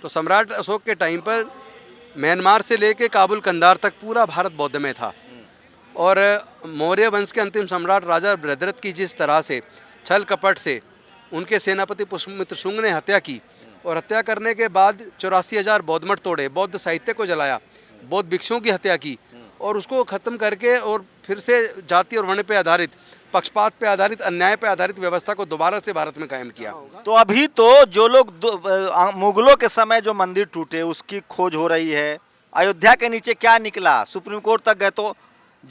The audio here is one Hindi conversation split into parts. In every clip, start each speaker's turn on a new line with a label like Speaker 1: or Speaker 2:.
Speaker 1: तो सम्राट अशोक के टाइम पर म्यांमार से लेके काबुल कंधार तक पूरा भारत बौद्ध में था। और मौर्य वंश के अंतिम सम्राट राजा भद्रथ की जिस तरह से छल कपट से उनके सेनापति पुष्यमित्र शुंग ने हत्या की, और हत्या करने के बाद 84,000 बौद्ध मठ तोड़े, बौद्ध साहित्य को जलाया, बौद्ध भिक्षुओं की हत्या की, और उसको ख़त्म करके और फिर से जाति और वर्ण पे आधारित, पक्षपात पे आधारित, अन्याय पे आधारित व्यवस्था को दोबारा से भारत में कायम किया।
Speaker 2: तो अभी तो जो लोग मुगलों के समय जो मंदिर टूटे उसकी खोज हो रही है। अयोध्या के नीचे क्या निकला, सुप्रीम कोर्ट तक गए। तो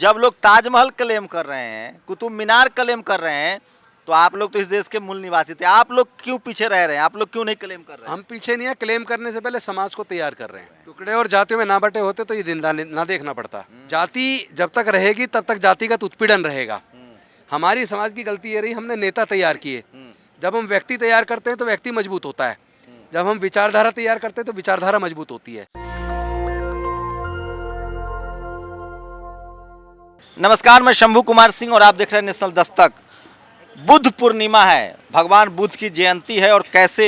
Speaker 2: जब लोग ताजमहल क्लेम कर रहे हैं, कुतुब मीनार क्लेम कर रहे हैं, तो आप लोग तो इस देश के मूल निवासी थे, आप लोग क्यों पीछे रह रहे हैं? आप लोग क्यों नहीं क्लेम कर रहे हैं?
Speaker 1: हम पीछे नहीं है, क्लेम करने से पहले समाज को तैयार कर रहे हैं। टुकड़े और जातियों में ना बटे होते तो ये दिन ना देखना पड़ता। जाति जब तक रहेगी तब तक जातिगत उत्पीड़न रहेगा। हमारी समाज की गलती ये रही, हमने नेता तैयार किए। जब हम व्यक्ति तैयार करते हैं तो व्यक्ति मजबूत होता है, जब हम विचारधारा तैयार करते हैं तो विचारधारा मजबूत होती है।
Speaker 2: नमस्कार, मैं शंभू कुमार सिंह और आप देख रहे हैं नेशनल दस्तक। बुद्ध पूर्णिमा है, भगवान बुद्ध की जयंती है, और कैसे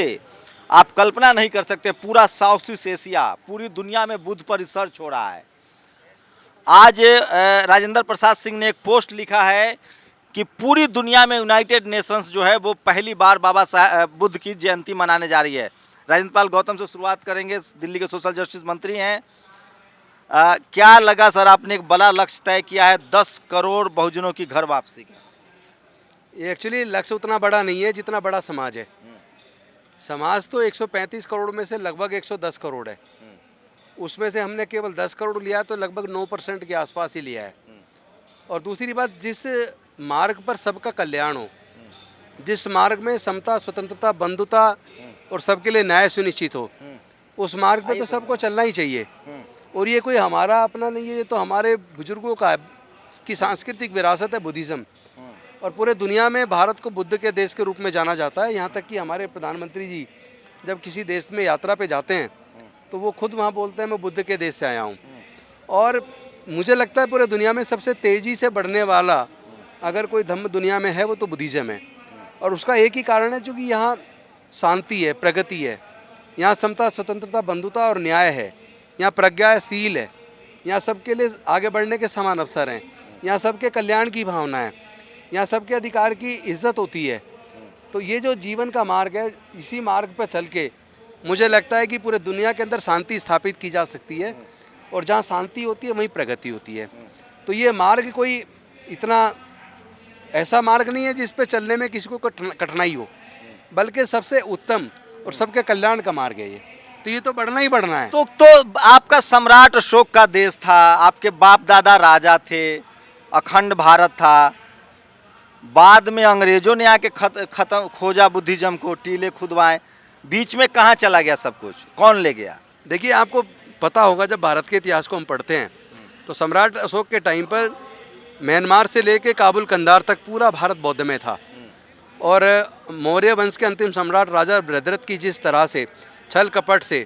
Speaker 2: आप कल्पना नहीं कर सकते, पूरा साउथ ईस्ट एशिया, पूरी दुनिया में बुद्ध पर रिसर्च हो रहा है। आज राजेंद्र प्रसाद सिंह ने एक पोस्ट लिखा है कि पूरी दुनिया में यूनाइटेड नेशंस जो है वो पहली बार बाबा साहब बुद्ध की जयंती मनाने जा रही है। राजेंद्र पाल गौतम से शुरुआत करेंगे, दिल्ली के सोशल जस्टिस मंत्री हैं। क्या लगा सर, आपने एक बड़ा लक्ष्य तय किया है, 10 करोड़ बहुजनों की घर वापसी का।
Speaker 1: ये एक्चुअली लक्ष्य उतना बड़ा नहीं है जितना बड़ा समाज है। समाज तो 135 करोड़ में से लगभग 110 करोड़ है, उसमें से हमने केवल 10 करोड़ लिया तो लगभग 9% के आसपास ही लिया है। और दूसरी बात, जिस मार्ग पर सबका कल्याण हो, जिस मार्ग में समता, स्वतंत्रता, बंधुता और सबके लिए न्याय सुनिश्चित हो, उस मार्ग पर तो सबको चलना ही चाहिए। और ये कोई हमारा अपना नहीं है, ये तो हमारे बुजुर्गों का की सांस्कृतिक विरासत है बुद्धिज़्म। और पूरे दुनिया में भारत को बुद्ध के देश के रूप में जाना जाता है। यहाँ तक कि हमारे प्रधानमंत्री जी जब किसी देश में यात्रा पे जाते हैं तो वो खुद वहाँ बोलते हैं मैं बुद्ध के देश से आया हूँ। और मुझे लगता है पूरे दुनिया में सबसे तेज़ी से बढ़ने वाला अगर कोई धर्म दुनिया में है वो तो बुद्धिज़्म है। और उसका एक ही कारण है, क्योंकि यहाँ शांति है, प्रगति है, यहाँ समता, स्वतंत्रता, बंधुता और न्याय है, यहाँ प्रज्ञा है, शील है, यहाँ सबके लिए आगे बढ़ने के समान अवसर हैं, यहाँ सबके कल्याण की भावना है, यहाँ सबके अधिकार की इज्जत होती है। तो ये जो जीवन का मार्ग है, इसी मार्ग पर चल के मुझे लगता है कि पूरे दुनिया के अंदर शांति स्थापित की जा सकती है, और जहाँ शांति होती है वहीं प्रगति होती है। तो ये मार्ग कोई इतना ऐसा मार्ग नहीं है जिस पे चलने में किसी को कठिनाई हो, बल्कि सबसे उत्तम और सबके कल्याण का मार्ग है ये। तो ये तो बढ़ना ही बढ़ना है।
Speaker 2: तो आपका सम्राट अशोक का देश था, आपके बाप दादा राजा थे, अखंड भारत था। बाद में अंग्रेजों ने आके खत्म खोजा बुद्धिज्म को, टीले खुदवाए, बीच में कहाँ चला गया सब कुछ, कौन ले गया?
Speaker 1: देखिए, आपको पता होगा जब भारत के इतिहास को हम पढ़ते हैं तो सम्राट अशोक के टाइम पर म्यांमार से लेके काबुल कंधार तक पूरा भारत बौद्ध में था। और मौर्य वंश के अंतिम सम्राट राजा भद्रथ की जिस तरह से छल कपट से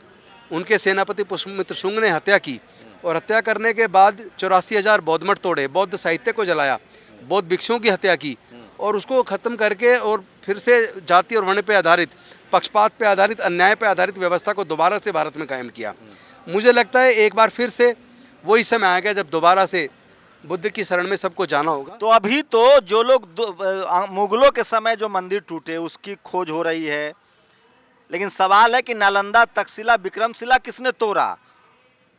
Speaker 1: उनके सेनापति पुष्यमित्र शुंग ने हत्या की, और हत्या करने के बाद 84,000 बौद्ध मठ तोड़े, बौद्ध साहित्य को जलाया, बौद्ध भिक्षुओं की हत्या की, और उसको ख़त्म करके और फिर से जाति और वर्ण पे आधारित, पक्षपात पे आधारित, अन्याय पे आधारित व्यवस्था को दोबारा से भारत में कायम किया। मुझे लगता है एक बार फिर से वही समय आ गया जब दोबारा से बुद्ध की शरण में सबको जाना होगा।
Speaker 2: तो अभी तो जो लोग मुगलों के समय जो मंदिर टूटे उसकी खोज हो रही है, लेकिन सवाल है कि नालंदा, तक्षशिला, विक्रमशिला किसने तोड़ा?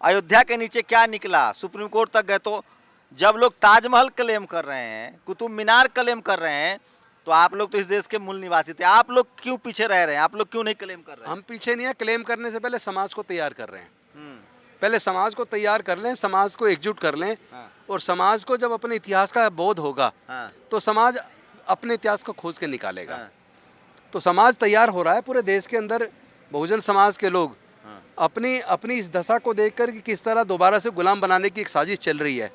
Speaker 2: अयोध्या के नीचे क्या निकला? सुप्रीम कोर्ट तक गए। तो जब लोग ताजमहल क्लेम कर रहे हैं, कुतुब मीनार क्लेम कर रहे हैं, तो आप लोग तो इस देश के मूल निवासी थे, आप लोग क्यों पीछे रह रहे हैं? आप लोग क्यों नहीं क्लेम कर रहे हैं?
Speaker 1: हम पीछे नहीं है, क्लेम करने से पहले समाज को तैयार कर रहे हैं। पहले समाज को तैयार कर लें, समाज को एकजुट कर लें। और समाज को जब अपने इतिहास का बोध होगा तो समाज अपने इतिहास को खोज के निकालेगा। तो समाज तैयार हो रहा है पूरे देश के अंदर। बहुजन समाज के लोग अपनी अपनी इस दशा को देखकर कि किस तरह दोबारा से गुलाम बनाने की एक साजिश चल रही है।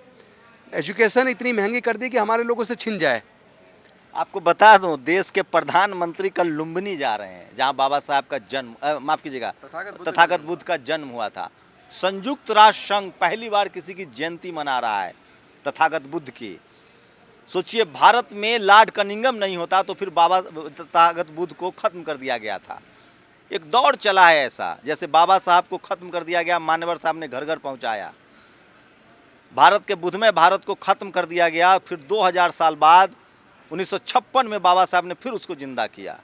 Speaker 1: एजुकेशन इतनी महंगी कर दी कि हमारे लोगों से छिन जाए।
Speaker 2: आपको बता दूं, देश के प्रधानमंत्री कल लुम्बिनी जा रहे हैं, जहां बाबा साहब का जन्म, माफ कीजिएगा, तथागत बुद्ध का जन्म हुआ था। संयुक्त राष्ट्र संघ पहली बार किसी की जयंती मना रहा है तथागत बुद्ध की। सोचिए, भारत में लॉर्ड कनिंघम नहीं होता तो फिर बाबा तथागत बुद्ध को खत्म कर दिया गया था। एक दौर चला है ऐसा, जैसे बाबा साहब को खत्म कर दिया गया, मान्यवर साहब ने घर घर पहुंचाया। भारत के बुद्धमय भारत को खत्म कर दिया गया, फिर 2000 साल बाद 1956 में बाबा साहब ने फिर उसको जिंदा किया।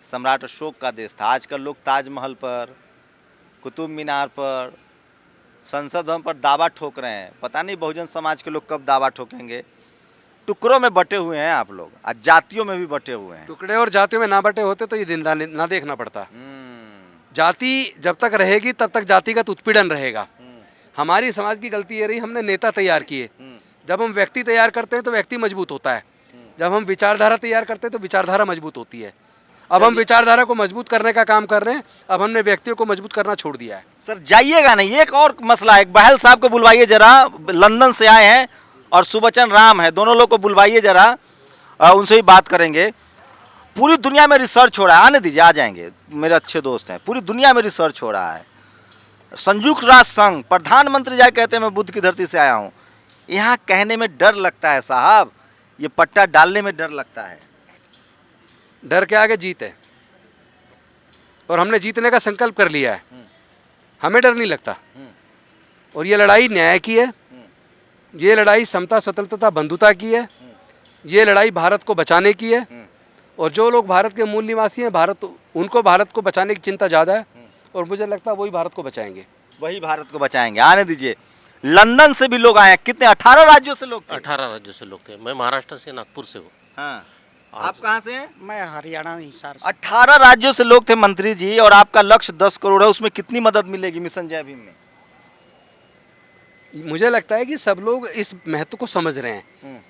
Speaker 2: सम्राट अशोक का देश था। आजकल लोग ताजमहल पर, कुतुब मीनार पर, संसद भवन पर दावा ठोक रहे हैं। पता नहीं बहुजन समाज के लोग कब दावा ठोकेंगे। टुकड़ों में बटे हुए हैं आप लोग, आज जातियों में भी बटे हुए हैं।
Speaker 1: टुकड़े और जातियों में ना बटे होते तो ये दिन ना देखना पड़ता। जाति जब तक रहेगी तब तक जातिगत उत्पीड़न रहेगा। हमारी समाज की गलती ये रही, हमने नेता तैयार किए। जब हम व्यक्ति तैयार करते हैं तो व्यक्ति मजबूत होता है, जब हम विचारधारा तैयार करते हैं तो विचारधारा मजबूत होती है। अब हम विचारधारा को मजबूत करने का काम कर रहे हैं, अब हमने व्यक्तियों को मजबूत करना छोड़ दिया है।
Speaker 2: सर जाइएगा नहीं, एक और मसला है। बहल साहब को बुलवाइए जरा, लंदन से आए हैं, और सुबचन राम है, दोनों लोग को बुलवाइए जरा, उनसे ही बात करेंगे। पूरी दुनिया में रिसर्च हो रहा है, आने दीजिए, आ जाएंगे, मेरे अच्छे दोस्त हैं। पूरी दुनिया में रिसर्च हो रहा है। संयुक्त राष्ट्र संघ प्रधानमंत्री जाए कहते हैं मैं बुद्ध की धरती से आया हूँ। यहाँ कहने में डर लगता है साहब, ये पट्टा डालने में डर लगता है।
Speaker 1: डर के आगे जीत है, और हमने जीतने का संकल्प कर लिया है। हमें डर नहीं लगता, और ये लड़ाई न्याय की है, ये लड़ाई समता, स्वतंत्रता, बंधुता की है, ये लड़ाई भारत को बचाने की है। और जो लोग भारत के मूल निवासी हैं, उनको भारत को बचाने की चिंता ज़्यादा है, और मुझे लगता है वही भारत को बचाएंगे।
Speaker 2: वही भारत को बचाएंगे। आने दीजिए। लंदन से भी लोग आए हैं। कितने? 18 राज्यों से लोग थे।
Speaker 3: 18 राज्यों से लोग थे। मैं महाराष्ट्र से, नागपुर से हूँ।
Speaker 2: हाँ। आप कहाँ से हैं?
Speaker 4: मैं हरियाणा हिसार से।
Speaker 2: 18 राज्यों से लोग थे मंत्री जी, और आपका लक्ष्य 10 करोड़ है। उसमें कितनी मदद मिलेगी मिशन जय भीम में?
Speaker 1: मुझे लगता है कि सब लोग इस महत्व को समझ रहे हैं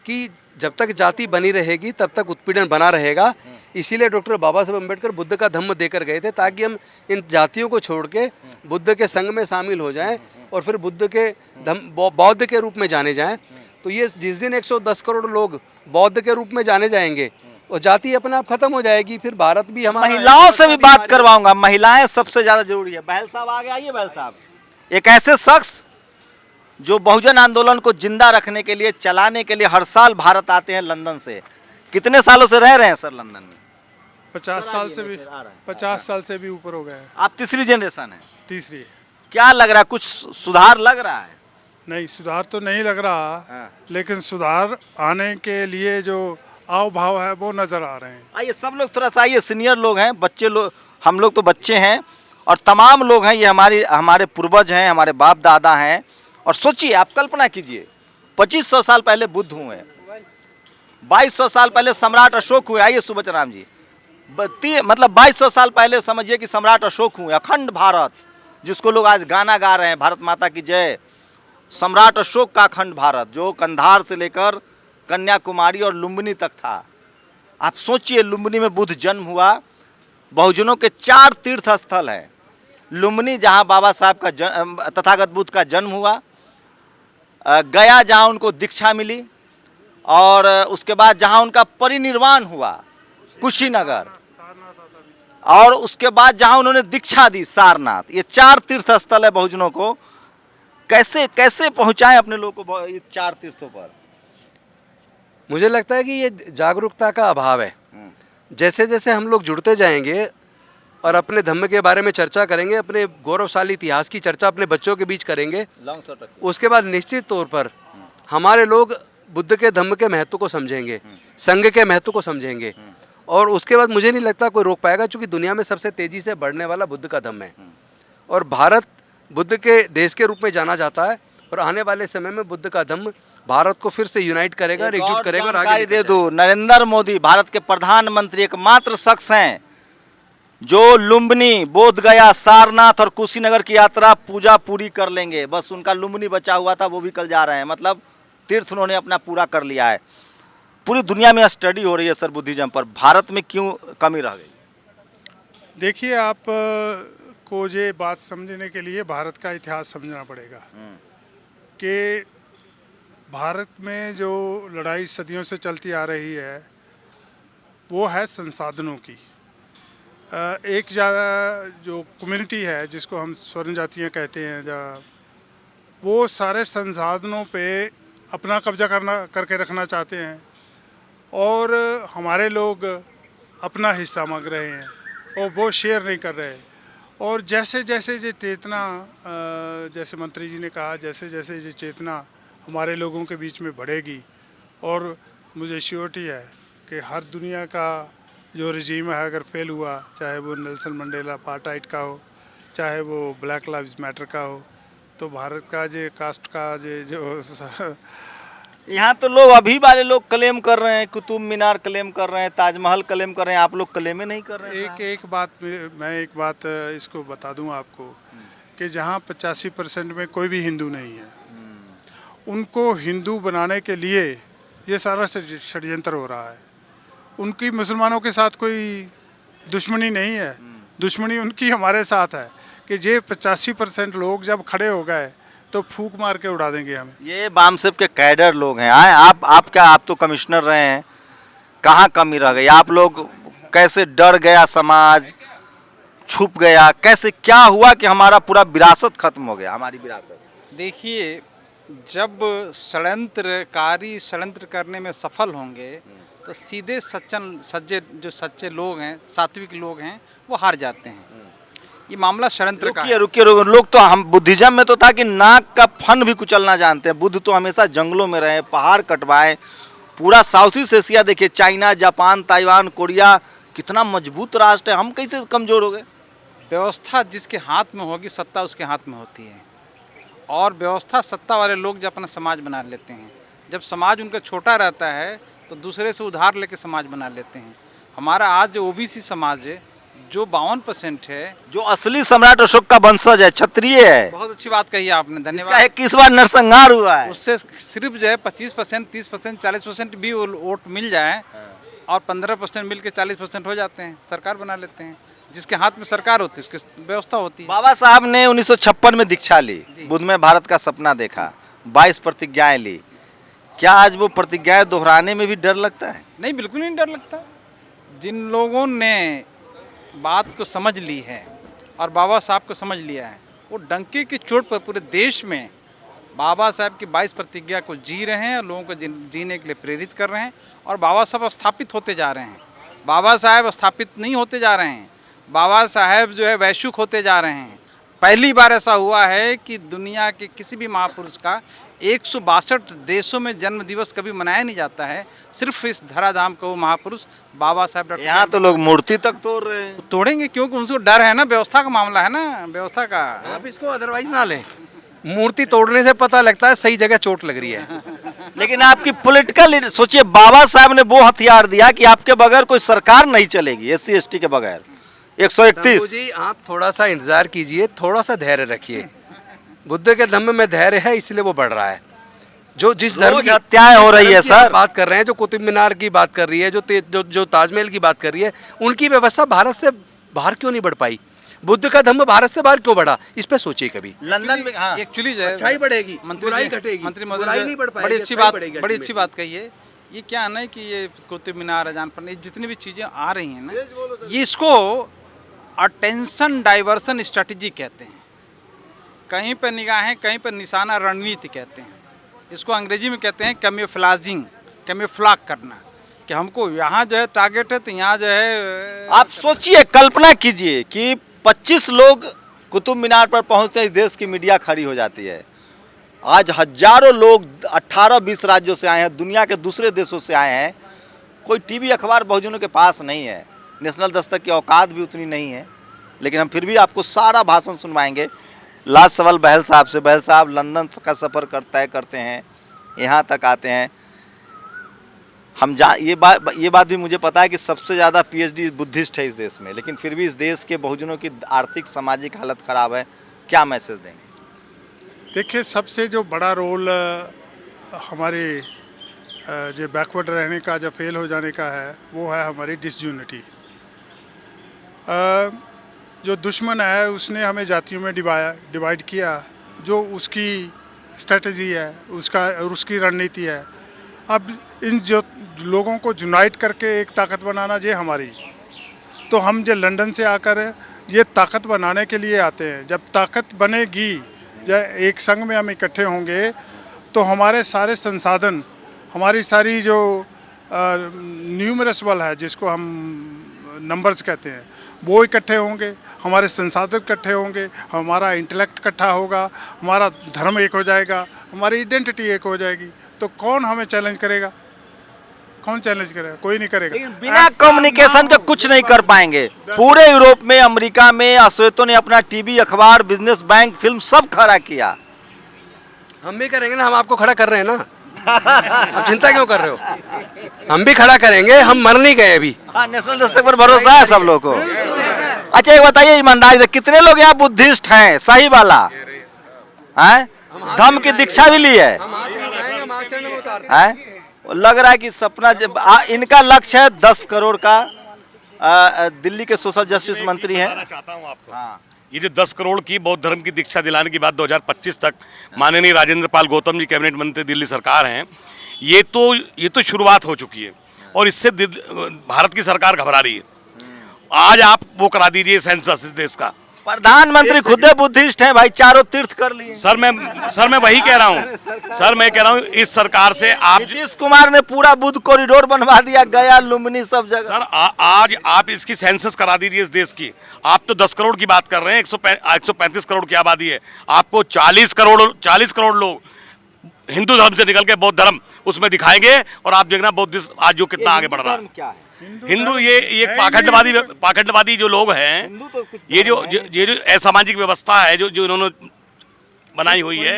Speaker 1: कि जब तक जाति बनी रहेगी तब तक उत्पीड़न बना रहेगा। इसीलिए डॉक्टर बाबा साहब अम्बेडकर बुद्ध का धम्म देकर गए थे, ताकि हम इन जातियों को छोड़ के बुद्ध के संग में शामिल हो जाएं, और फिर बुद्ध के बौद्ध के रूप में जाने जाएं। तो ये जिस दिन 110 करोड़ लोग बौद्ध के रूप में जाने जाएंगे, और जाति अपने आप खत्म हो जाएगी, फिर भारत भी हमारा।
Speaker 2: महिलाओं से भी बात करवाऊंगा। महिलाएं सबसे ज्यादा जरूरी है। बहल साहब आगे आइए। बहल साहब एक ऐसे शख्स जो बहुजन आंदोलन को जिंदा रखने के लिए, चलाने के लिए हर साल भारत आते हैं लंदन से। कितने सालों से रह रहे हैं सर लंदन में?
Speaker 5: 50 साल से भी, 50 साल से भी ऊपर हो गए हैं।
Speaker 2: आप तीसरी जनरेशन है?
Speaker 5: तीसरी।
Speaker 2: क्या लग रहा है, कुछ सुधार लग रहा है?
Speaker 5: नहीं, सुधार तो नहीं लग रहा, लेकिन सुधार आने के लिए जो आव भाव है वो नजर आ रहे हैं।
Speaker 2: आइए सब लोग थोड़ा सा आइए। सीनियर लोग हैं, बच्चे लोग, हम लोग तो बच्चे हैं, और तमाम लोग हैं। ये हमारे पूर्वज हैं, हमारे बाप दादा हैं। और सोचिए, आप कल्पना कीजिए, 2500 साल पहले बुद्ध हुए, 2200 साल पहले सम्राट अशोक हुए। आइए सुबचन राम जी, मतलब 2200 साल पहले समझिए कि सम्राट अशोक हुए। अखंड भारत, जिसको लोग आज गाना गा रहे हैं, भारत माता की जय। सम्राट अशोक का अखंड भारत, जो कंधार से लेकर कन्याकुमारी और लुम्बिनी तक था। आप सोचिए, लुम्बिनी में बुद्ध जन्म हुआ। बहुजनों के 4 तीर्थ स्थल हैं। लुम्बिनी, जहाँ बाबा साहब का तथागत बुद्ध का जन्म हुआ। गया, जहाँ उनको दीक्षा मिली, और उसके बाद जहाँ उनका परिनिर्वाण हुआ, कुशीनगर, और उसके बाद जहाँ उन्होंने दीक्षा दी, सारनाथ। ये 4 तीर्थ स्थल है बहुजनों को। कैसे कैसे पहुँचाएं अपने लोगों को ये 4 तीर्थों पर?
Speaker 1: मुझे लगता है कि ये जागरूकता का अभाव है। जैसे जैसे हम लोग जुड़ते जाएंगे और अपने धम्म के बारे में चर्चा करेंगे, अपने गौरवशाली इतिहास की चर्चा अपने बच्चों के बीच करेंगे, उसके बाद निश्चित तौर पर हमारे लोग बुद्ध के धम्म के महत्व को समझेंगे, संघ के महत्व को समझेंगे, और उसके बाद मुझे नहीं लगता कोई रोक पाएगा, क्योंकि दुनिया में सबसे तेज़ी से बढ़ने वाला बुद्ध का धम्म है। और भारत बुद्ध के देश के रूप में जाना जाता है, और आने वाले समय में बुद्ध का धम्म भारत को फिर से यूनाइट करेगा, एकजुट करेगा, और आगे
Speaker 2: दे दूं, नरेंद्र मोदी भारत के प्रधानमंत्री एकमात्र शख्स हैं जो लुम्बिनी, बोधगया, सारनाथ और कुशीनगर की यात्रा पूजा पूरी कर लेंगे। बस उनका लुम्बिनी बचा हुआ था, वो भी कल जा रहे हैं। मतलब तीर्थ उन्होंने अपना पूरा कर लिया है। पूरी दुनिया में स्टडी हो रही है सर बुद्धिज्म पर, भारत में क्यों कमी रह गई?
Speaker 5: देखिए, आप को ये बात समझने के लिए भारत का इतिहास समझना पड़ेगा कि भारत में जो लड़ाई सदियों से चलती आ रही है वो है संसाधनों की। एक जो कम्युनिटी है जिसको हम स्वर्ण जातियाँ कहते हैं, वो सारे संसाधनों पे अपना कब्जा करके रखना चाहते हैं, और हमारे लोग अपना हिस्सा मांग रहे हैं। और वो शेयर नहीं कर रहे। और जैसे जैसे ये चेतना, जैसे मंत्री जी ने कहा, जैसे जैसे ये चेतना हमारे लोगों के बीच में बढ़ेगी, और मुझे श्योरिटी है कि हर दुनिया का जो रजीम है अगर फेल हुआ, चाहे वो नेल्सन मंडेला अपार्टाइड का हो, चाहे वो ब्लैक लाइव्स मैटर का हो, तो भारत का जो कास्ट का जो
Speaker 2: यहाँ तो लोग अभी वाले लोग क्लेम कर रहे हैं, कुतुब मीनार क्लेम कर रहे हैं, ताजमहल क्लेम कर रहे हैं, आप लोग क्लेम ही नहीं कर रहे हैं।
Speaker 5: एक बात मैं एक बात इसको बता दूं आपको कि जहां 85% में कोई भी हिंदू नहीं है, उनको हिंदू बनाने के लिए ये सारा षड्यंत्र हो रहा है। उनकी मुसलमानों के साथ कोई दुश्मनी नहीं है, दुश्मनी उनकी हमारे साथ है कि ये 85% लोग जब खड़े हो गए तो फूंक मार के उड़ा देंगे हमें।
Speaker 2: ये बामसेफ के कैडर लोग हैं। आए आप क्या, आप तो कमिश्नर रहे हैं, कहाँ कमी रह गई? आप लोग कैसे डर गया समाज, छुप गया, कैसे क्या हुआ कि हमारा पूरा विरासत खत्म हो गया, हमारी विरासत?
Speaker 4: देखिए, जब षड्यंत्रकारी षड्यंत्र करने में सफल होंगे तो सीधे जो सच्चे लोग हैं, सात्विक लोग हैं, वो हार जाते हैं। ये मामला षड्यंत्र का है।
Speaker 2: रुकिए, लोग तो, हम बुद्धिज्म में तो था कि नाक का फन भी कुचलना जानते हैं। बुद्ध तो हमेशा जंगलों में रहे, पहाड़ कटवाए। पूरा साउथ ईस्ट एशिया देखिए, चाइना, जापान, ताइवान, कोरिया, कितना मजबूत राष्ट्र है, हम कैसे कमजोर हो गए?
Speaker 4: व्यवस्था जिसके हाथ में होगी, सत्ता उसके हाथ में होती है। और व्यवस्था, सत्ता वाले लोग जो अपना समाज बना लेते हैं, जब समाज उनका छोटा रहता है तो दूसरे से उधार लेके समाज बना लेते हैं। हमारा आज जो ओबीसी समाज है, जो 52% है,
Speaker 2: जो असली सम्राट अशोक का वंशज है, क्षत्रिय है।
Speaker 4: बहुत अच्छी बात कही आपने, धन्यवाद।
Speaker 2: 21वां नरसंहार हुआ है।
Speaker 4: उससे सिर्फ जो है 25%, 30%, 40% भी वोट मिल जाए और 15% मिल के 40% हो जाते हैं, सरकार बना लेते हैं। जिसके हाथ में सरकार होती है उसकी व्यवस्था होती है।
Speaker 2: बाबा साहब ने 1956 में दीक्षा ली, बुद्ध में भारत का सपना देखा, 22 प्रतिज्ञाएं ली। क्या आज वो प्रतिज्ञाएं दोहराने में भी डर लगता है?
Speaker 4: नहीं, बिल्कुल नहीं डर लगता। जिन लोगों ने बात को समझ ली है और बाबा साहब को समझ लिया है, वो डंके की चोट पर पूरे देश में बाबा साहब की 22 प्रतिज्ञा को जी रहे हैं और लोगों को जीने के लिए प्रेरित कर रहे हैं। और बाबा साहब स्थापित होते जा रहे हैं। बाबा साहब स्थापित नहीं होते जा रहे हैं, बाबा साहब जो है वैश्विक होते जा रहे हैं। पहली बार ऐसा हुआ है कि दुनिया के किसी भी महापुरुष का 162 देशों में जन्म दिवस कभी मनाया नहीं जाता है। सिर्फ इस धराधाम को महापुरुष बाबा साहब डॉक्टर,
Speaker 2: यहाँ तो लोग मूर्ति तक तोड़ रहे हैं।
Speaker 4: तोड़ेंगे क्योंकि उनको डर है ना, व्यवस्था का मामला है ना, व्यवस्था का।
Speaker 1: आप इसको अदरवाइज ना लें, मूर्ति तोड़ने से पता लगता है सही जगह चोट लग रही है।
Speaker 2: लेकिन आपकी पॉलिटिकल, सोचिए, बाबा साहब ने वो हथियार दिया कि आपके बगैर कोई सरकार नहीं चलेगी, SC ST के बगैर। 131
Speaker 1: जी, आप थोड़ा सा इंतजार कीजिए, थोड़ा सा धैर्य रखिए। बुद्ध के धम्म में धैर्य है, इसलिए वो बढ़ रहा है। जो जिस धर्म की
Speaker 2: हत्याएं हो रही है सर,
Speaker 1: बात कर रहे हैं, जो कुतुब मीनार की बात कर रही है, जो ताजमहल की बात कर रही है, उनकी व्यवस्था भारत से बाहर क्यों नहीं बढ़ पाई? बुद्ध का धम्म भारत से बाहर क्यों बढ़ा? इस पे सोचिए कभी।
Speaker 2: लंदन में, हाँ,
Speaker 4: एक्चुअली जो है
Speaker 1: अच्छाई बढ़ेगी,
Speaker 4: बुराई
Speaker 1: घटेगी।
Speaker 4: मंत्री
Speaker 1: बुराई नहीं बढ़
Speaker 4: महोदय,
Speaker 1: पाएगी,
Speaker 4: बड़ी अच्छी बात कही है। ये क्या है ना कि ये कुतुब मीनार, अजानपन, ये जितनी भी चीज़ें आ रही हैं ना, ये इसको अटेंशन डाइवर्सन स्ट्रेटजी कहते हैं। कहीं पर निगाहें, कहीं पर निशाना, रणनीति कहते हैं। इसको अंग्रेजी में कहते हैं कैमोफ्लेजिंग, कैमोफ्लाग करना, कि हमको यहाँ जो है टारगेट है तो यहाँ जो है।
Speaker 2: आप सोचिए, कल्पना कीजिए कि 25 लोग कुतुब मीनार पर पहुंचते हैं, इस देश की मीडिया खड़ी हो जाती है। आज हजारों लोग 18-20 राज्यों से आए हैं, दुनिया के दूसरे देशों से आए हैं। कोई टीवी अखबार बहुजनों के पास नहीं है, नेशनल दस्तक की औकात भी उतनी नहीं है, लेकिन हम फिर भी आपको सारा भाषण सुनवाएंगे। लास्ट सवाल बहल साहब से। बहल साहब लंदन का सफ़र करते हैं, यहाँ तक आते हैं। हम ये बात भी मुझे पता है कि सबसे ज़्यादा PhD बुद्धिस्ट है इस देश में, लेकिन फिर भी इस देश के बहुजनों की आर्थिक सामाजिक हालत ख़राब है। क्या मैसेज देंगे?
Speaker 5: देखिए, सबसे जो बड़ा रोल हमारे जो बैकवर्ड रहने का, जो फेल हो जाने का है, वो है हमारी डिसयूनिटी। जो दुश्मन है उसने हमें जातियों में डिवाइड किया, जो उसकी स्ट्रेटजी है, उसकी रणनीति है। अब इन जो लोगों को यूनाइट करके एक ताकत बनाना, ये हमारी, तो हम जो लंदन से आकर ये ताकत बनाने के लिए आते हैं। जब ताकत बनेगी, जब एक संघ में हम इकट्ठे होंगे, तो हमारे सारे संसाधन, हमारी सारी जो न्यूमरस बल है, जिसको हम नंबर्स कहते हैं, वो इकट्ठे होंगे, हमारे संसाधन इकट्ठे होंगे, हमारा इंटेलेक्ट इकट्ठा होगा, हमारा धर्म एक हो जाएगा, हमारी आइडेंटिटी एक हो जाएगी, तो कौन हमें चैलेंज करेगा? कौन चैलेंज करेगा? कोई नहीं करेगा।
Speaker 2: लेकिन बिना कम्युनिकेशन के कुछ नहीं कर पाएंगे। पूरे यूरोप में, अमेरिका में अश्वेतों ने अपना टीवी, अखबार, बिजनेस, बैंक, फिल्म सब खड़ा किया।
Speaker 1: हम भी करेंगे ना, हम आपको खड़ा कर रहे हैं ना। आप चिंता क्यों कर रहे हो? हम भी खड़ा करेंगे, हम मर नहीं गए अभी।
Speaker 2: हाँ, नेशनल दस्तक पर भरोसा है सब लोगों को। अच्छा, एक बताइए ईमानदारी से, कितने लोग यहाँ बुद्धिस्ट हैं, सही वाला हैं? धम्म की दीक्षा भी ली है? हैं? लग रहा है कि सपना जब इनका लक्ष्य है 10 करोड़ का। दिल्ली के सोशल जस्टिस मंत्री हैं।
Speaker 6: चाहता हूँ आपको,
Speaker 2: हाँ,
Speaker 6: ये जो 10 करोड़ की बौद्ध धर्म की दीक्षा दिलाने की बात 2025 तक माननीय राजेंद्र पाल गौतम जी कैबिनेट मंत्री दिल्ली सरकार हैं, ये तो शुरुआत हो चुकी है और इससे भारत की सरकार घबरा रही है। आज आप वो करा दीजिए सेंसस इस देश का।
Speaker 2: प्रधानमंत्री खुद बुद्धिस्ट हैं भाई, चारों तीर्थ कर लिए।
Speaker 6: सर मैं वही कह रहा हूँ। सर मैं कह रहा हूँ इस सरकार से आप
Speaker 2: नीतीश कुमार ने पूरा बुद्ध कॉरिडोर बनवा दिया, गया, लुम्बिनी, सब जगह।
Speaker 6: सर आज आप इसकी सेंसस करा दीजिए इस देश की। आप तो 10 करोड़ की बात कर रहे हैं, 135 करोड़ की आबादी है। आपको 40 करोड़ लोग हिंदू धर्म से निकल के बौद्ध धर्म उसमें दिखाएंगे और आप देखना बौद्ध आज जो कितना आगे बढ़ रहा है।
Speaker 2: क्या है?
Speaker 6: हिंदू ये पाखंडवादी जो लोग हैं, ये जो असामाजिक व्यवस्था है जो इन्होंने बनाई हुई है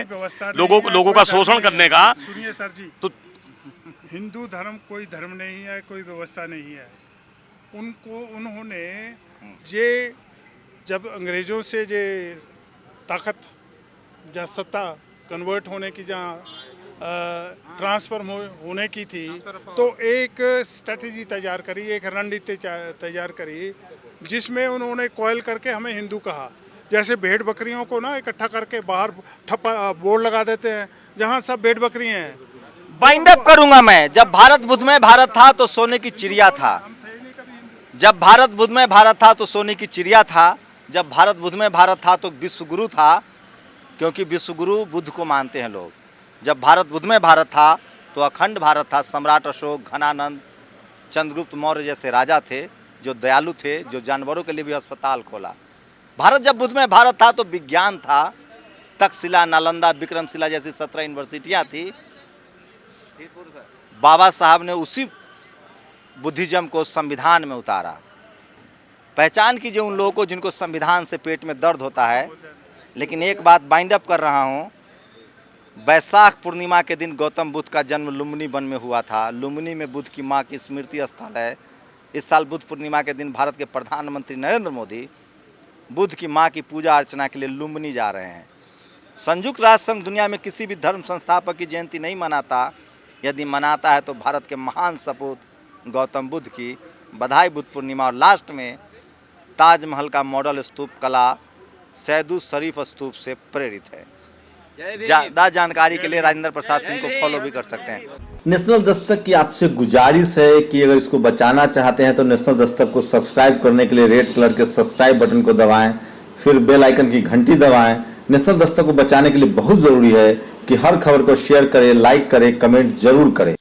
Speaker 6: लोगों का शोषण करने का।
Speaker 5: सुनिए सर जी,
Speaker 6: तो
Speaker 5: हिंदू धर्म कोई धर्म नहीं है, कोई व्यवस्था नहीं है। उन्होंने जब अंग्रेजों से ताकत जहाँ सत्ता कन्वर्ट होने की, जहाँ ट्रांसफर होने की थी, तो एक स्ट्रेटजी तैयार करी, एक रणनीति तैयार करी, जिसमें उन्होंने कॉयल करके हमें हिंदू कहा। जैसे भेड़ बकरियों को ना इकट्ठा करके बाहर बोर्ड लगा देते हैं जहाँ सब भेड़ बकरी हैं।
Speaker 2: बाइंड अप करूंगा मैं। जब भारत बुद्ध में भारत था तो सोने की चिड़िया था। जब भारत बुद्ध में भारत था तो सोने की चिड़िया था। जब भारत बुद्ध में भारत था तो विश्वगुरु था, क्योंकि विश्वगुरु बुद्ध को मानते हैं लोग। जब भारत बुद्ध में भारत था तो अखंड भारत था। सम्राट अशोक, घनानंद, चंद्रगुप्त मौर्य जैसे राजा थे जो दयालु थे, जो जानवरों के लिए भी अस्पताल खोला। भारत जब बुद्ध में भारत था तो विज्ञान था। तक्षशिला, नालंदा, विक्रमशिला जैसी 17 यूनिवर्सिटियाँ थी। बाबा साहब ने उसी बुद्धिज्म को संविधान में उतारा। पहचान कीजिए उन लोगों को जिनको संविधान से पेट में दर्द होता है। लेकिन एक बात बाइंड अप कर रहा हूँ, वैशाख पूर्णिमा के दिन गौतम बुद्ध का जन्म लुम्बिनी वन में हुआ था। लुम्बिनी में बुद्ध की माँ की स्मृति स्थल है। इस साल बुद्ध पूर्णिमा के दिन भारत के प्रधानमंत्री नरेंद्र मोदी बुद्ध की माँ की पूजा अर्चना के लिए लुम्बिनी जा रहे हैं। संयुक्त राष्ट्र संघ दुनिया में किसी भी धर्म संस्थापक की जयंती नहीं मनाता। यदि मनाता है तो भारत के महान सपूत गौतम बुद्ध की। बधाई बुद्ध पूर्णिमा। और लास्ट में ताजमहल का मॉडल स्तूप कला सैदू शरीफ स्तूप से प्रेरित है। ज़्यादा जानकारी के लिए राजेंद्र प्रसाद सिंह को फॉलो भी कर सकते हैं।
Speaker 7: नेशनल दस्तक की आपसे गुजारिश है कि अगर इसको बचाना चाहते हैं तो नेशनल दस्तक को सब्सक्राइब करने के लिए रेड कलर के सब्सक्राइब बटन को दबाएं, फिर बेल आइकन की घंटी दबाएं। नेशनल दस्तक को बचाने के लिए बहुत ज़रूरी है कि हर खबर को शेयर करें, लाइक करें, कमेंट जरूर करें।